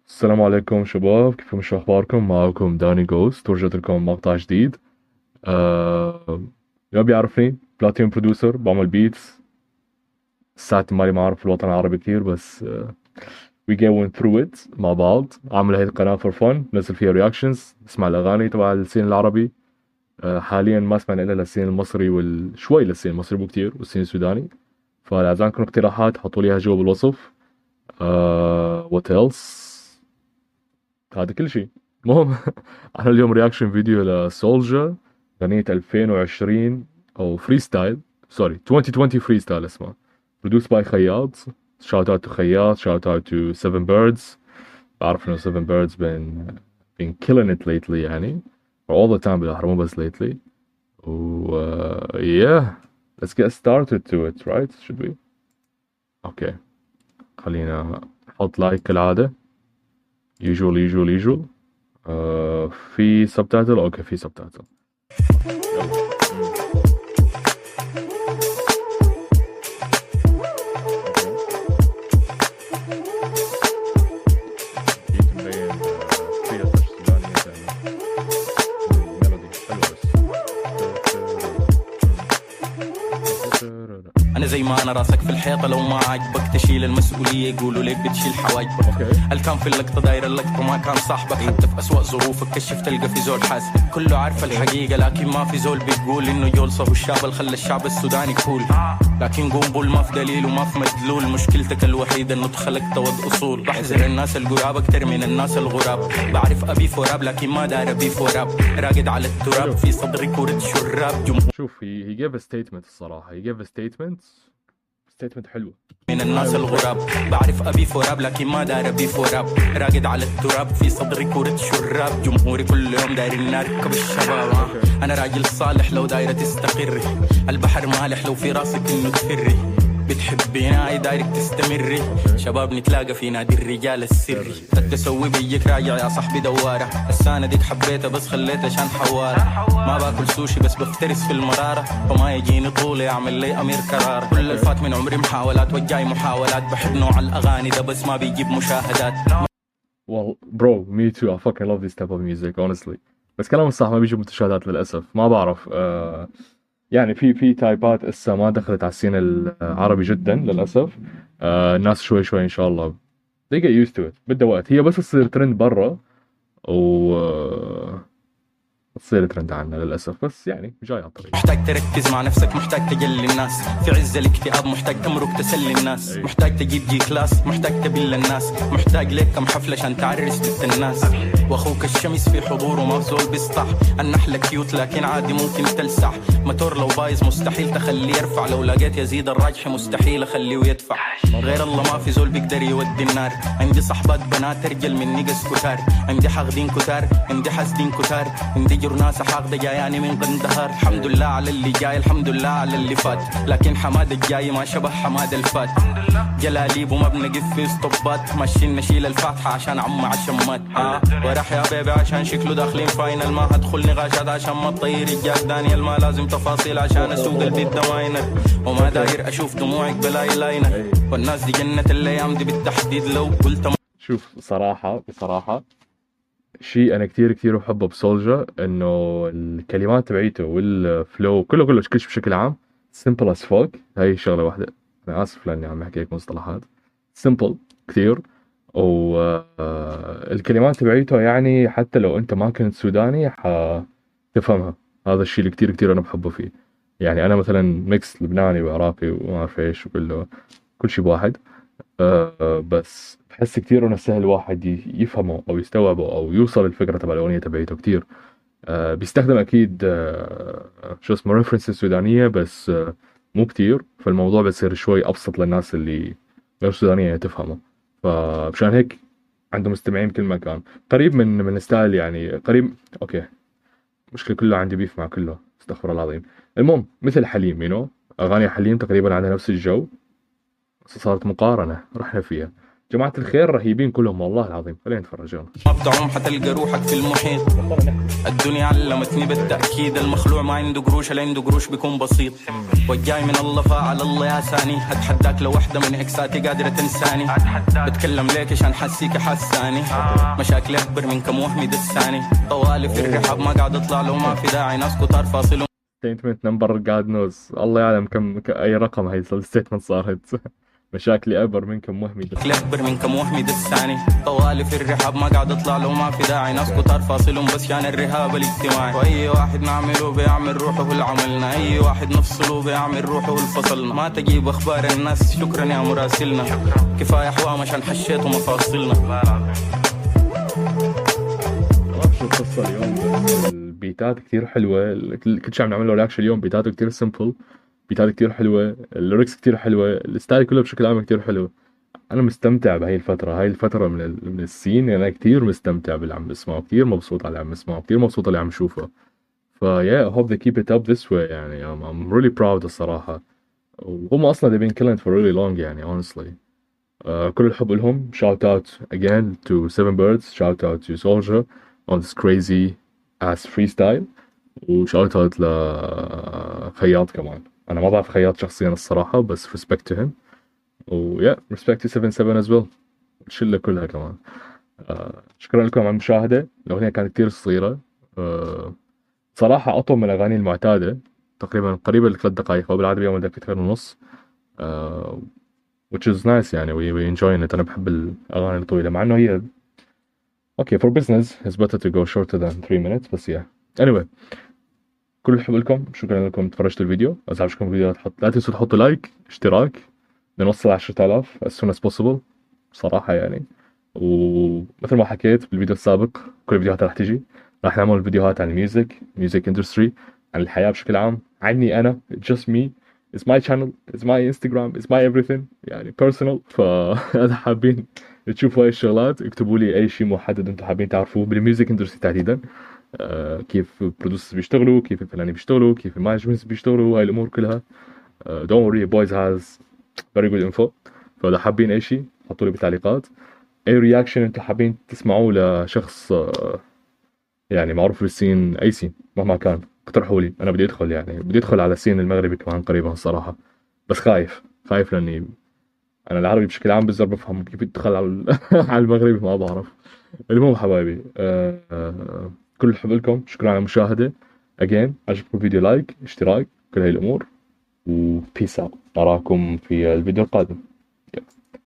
السلام عليكم شباب، كيفكم؟ شو اخباركم؟ معكم داني جوست ورجعت لكم مقطع جديد. اللي ما بيعرفني بلاتينيوم برودوسر، بعمل بيتس. الساعة مالي ما اعرف الوطن العربي كثير، بس we going through it مع بعض. عامل هاي القناة for fun، نزل فيها رياكشنز، اسمع الاغاني تبع السين العربي. حاليا ما سمعنا الا للسين المصري شوي للسين المصري، مو كثير، والسين السوداني. فاذا عندكم اقتراحات حطوا لي اياها جوا بالوصف. what else؟ هذا كل شيء. المهم انا اليوم رياكشن فيديو لسولجا، اغنية 2020 او فري ستايل، سوري 2020 فري ستايل اسمها. produced by خياط. shout out to خياط، shout out to Seven Birds. بعرف انه Seven Birds been killing it lately يعني، or all the time بالاحرى، مو بس lately. و yeah, let's get started to it, right? should we? اوكي، خلينا نحط لايك كالعادة. usual. في سبتايتل؟ اوكي في سبتايتل. انا زي ما انا راسك في الحيطه، لو ما عجبك تشيل المسؤوليه يقولوا ليك بتشيل حواجبك. هل كان في اللقطه داير اللقطه ما كان صاحبك؟ حتى في اسوأ ظروفك كشف تلقى في زول حاسب. كله عارف الحقيقه لكن ما في زول بيقول انه جولصه هو الشاب اللي خلى الشعب السوداني كول. لكن قنبل ما في دليل وما في مدلول، مشكلتك الوحيده انه تخلقت ود اصول. بحذر الناس القراب اكتر من الناس الغراب. بعرف ابي فوراب لكن ما دار ابي فوراب. راقد على التراب في صدري كورة شراب. شوف he gave a statement الصراحة. he gave a statement حلوة. من الناس الغراب بعرف ابي فوراب لكن ما دار ابي فوراب. راقد على التراب في صدري كورة شراب. جمهوري كل يوم دايرين نركب الشباب. انا راجل صالح لو دايرة تستقري. البحر مالح لو في راسك انه تفري. بتحبينا دايرك تستمري. شباب نتلاقى في نادي الرجال السري. تسوي بيك راجع يا صاحبي دوارة. السنة ديك حبيتها بس خليتها شان حوارة. ما باكل سوشي بس بفترس في المرارة. فما يجيني طولي اعمل لي امير قرار. كل الفات من عمري محاولات والجاي محاولات. بحب نوع الاغاني ده بس ما بيجيب مشاهدات. well bro me too, I fucking love this type of music honestly. بس كلام صح، ما بيجيب مشاهدات للاسف. ما بعرف يعني في تايبات اسا ما دخلت على السين العربي جدا للاسف. الناس شوي ان شاء الله they get used to it. بدها وقت، هي بس تصير ترند برا و تصير ترند عنا للاسف، بس يعني جاي على الطريق. محتاج تركز مع نفسك، محتاج تجلي الناس. في عز الاكتئاب محتاج تمرق تسلي الناس. محتاج تجيب جي كلاس، محتاج تبل الناس. محتاج لك كم حفله عشان تعرس بنت الناس. واخوك الشمس في حضوره ما زول بيسطح. النحله كيوت لكن عادي ممكن تلسع. موتور لو بايظ مستحيل تخليه يرفع. لو لقيت يزيد الراجح مستحيل اخليه يدفع. غير الله ما في زول بيقدر يودي النار. عندي صحبات بنات رجل من نقص كتار. عندي حاقدين كتار، عندي حاسدين كتار. عندي جرناس حاقده جاياني من قندهار. الحمد لله على اللي جاي، الحمد لله على اللي فات. لكن حماد الجاي ما شبه حماد الفات. جلاليب وما بنقف في اسطوبات. ماشيين نشيل الفاتحه عشان عم عشمات. وراح يا بيبي عشان شكله داخلين فاينل. ما هدخل نقاشات عشان ما تطير الجاك دانيال. ما لازم تفاصيل عشان اسوق البيت دواينر. وما داير اشوف دموعك بلا لاينر. والناس دي جنة الايام دي بالتحديد. لو قلت شوف بصراحة شيء انا كثير بحبه بسولجا، انه الكلمات تبعيته والفلو كله كل شيء بشكل عام simple as fuck. هاي شغلة واحدة، انا اسف لاني عم احكي هيك مصطلحات. simple كثير، والكلمات تبعيته يعني حتى لو انت ما كنت سوداني حتفهمها. هذا الشيء اللي كثير انا بحبه فيه. يعني انا مثلا ميكس لبناني وعراقي وما اعرف ايش وكله، كل شيء بواحد. بس بحس كتير انه سهل واحد يفهمه او يستوعبه او يوصل الفكرة تبع الاغنية تبعيته كتير. بيستخدم اكيد شو اسمه ريفرنسز سودانية، بس مو كتير. فالموضوع بيصير شوي ابسط للناس اللي غير سودانية تفهمه. فمشان هيك عنده مستمعين بكل مكان. قريب من ستايل يعني قريب. اوكي، مشكلة كله عندي بيف مع كله، استغفر الله العظيم. المهم مثل حليم اغاني حليم تقريبا عندها نفس الجو. صارت مقارنة رحنا فيها. جماعة الخير رهيبين كلهم والله العظيم، خلينا نتفرجون. ما بتعوم حتلقى روحك في المحيط. الدنيا علمتني بالتأكيد المخلوع ما عنده قروش، اللي عنده قروش بيكون بسيط. والجاي من الله فعل الله يا ساني. اتحداك لو واحدة من اكساتي قادرة تنساني. بتكلم ليك عشان حسيك حساني. مشاكل اكبر من كم وهمي دساني. طوالي في الرحاب ما قاعد اطلع لو ما في داعي. ناس كتار فاصلهم. ستيتمنت نمبر جاد نوز، الله يعلم اي رقم هي الستيتمنت صارت. مشاكلي اكبر من كم وهمي اكبر من كم وهمي دساني. طوالي في الرحاب ما قاعد اطلع لو ما في داعي. ناس كتار فاصلهم بس كان الرهاب الاجتماعي. واي واحد نعمله بيعمل روحه العملنا. اي واحد نفصله بيعمل روحه الفصلنا. ما تجيب اخبار الناس شكرا يا مراسلنا. كفايه حوام عشان حشيت ومفاصلنا. شو القصة اليوم؟ البيتات كتير حلوة، كل شيء عم نعمله رياكشن اليوم بيتاته كتير سمبل، بيتات كتير حلوة، الليركس كتير حلوة، الستايل كله بشكل عام كتير حلو. أنا مستمتع بهاي الفترة، هاي الفترة من السين، أنا كتير مستمتع باللي عم بسمعه، كتير مبسوط على اللي عم بسمعه، كتير مبسوط على اللي عم شوفه. فيا I hope they keep it up this way يعني. I'm really proud الصراحة. وهم أصلا they've been killing it for really long يعني honestly. كل الحب لهم. shout out again to Seven Birds, shout out to Soldier on this crazy ass freestyle, و shout out لخياط كمان. أنا ما بعرف خياط شخصيا الصراحة بس respect to him. و yeah respect to 77 as well، الشلة كلها كمان. شكرا لكم على المشاهدة. الأغنية كانت كتير صغيرة، صراحة أطول من الأغاني المعتادة، تقريبا قريبة ل3 دقايق، وبالعادة بيعمل دقيقتين ونص. which is nice يعني. we enjoying it. أنا بحب الأغاني الطويلة مع إنه هي okay for business it's better to go shorter than 3 minutes بس yeah. anyway كل الحب لكم، شكرا لكم تفرجتوا الفيديو. إذا عجبكم الفيديو لا تنسوا تحطوا لايك، اشتراك، نوصل 10,000 as soon as possible صراحة يعني. ومثل ما حكيت بالفيديو السابق كل الفيديوهات رح تجي، راح نعمل فيديوهات عن الميوزك اندستري، عن الحياة بشكل عام، عني أنا just me. it's my channel, it's my Instagram, it's my everything يعني personal. فإذا حابين تشوفوا هاي الشغلات اكتبوا لي أي شيء محدد أنتم حابين تعرفوه بالميوزك اندستري تحديدا. كيف البرودوسرز بيشتغلوا، كيف الفنانين بيشتغلوا، كيف المانجمنتس بيشتغلوا، هاي الأمور كلها. don't worry boys has very good info. فإذا حابين أي شيء حطوا لي بالتعليقات. اي رياكشن انتم حابين تسمعوه لشخص يعني معروف بالسين، اي سين مهما كان اقترحوا لي. انا بدي ادخل يعني، بدي ادخل على السين المغربي كمان قريبا الصراحه، بس خايف لاني انا العربي بشكل عام بقدر بفهم، كيف ادخل على على المغربي ما بعرف. المهم حبايبي كل الحب لكم، شكرا على المشاهده. again عجبكم الفيديو لايك، اشتراك، كل هاي الامور، و peace out. اراكم في الفيديو القادم.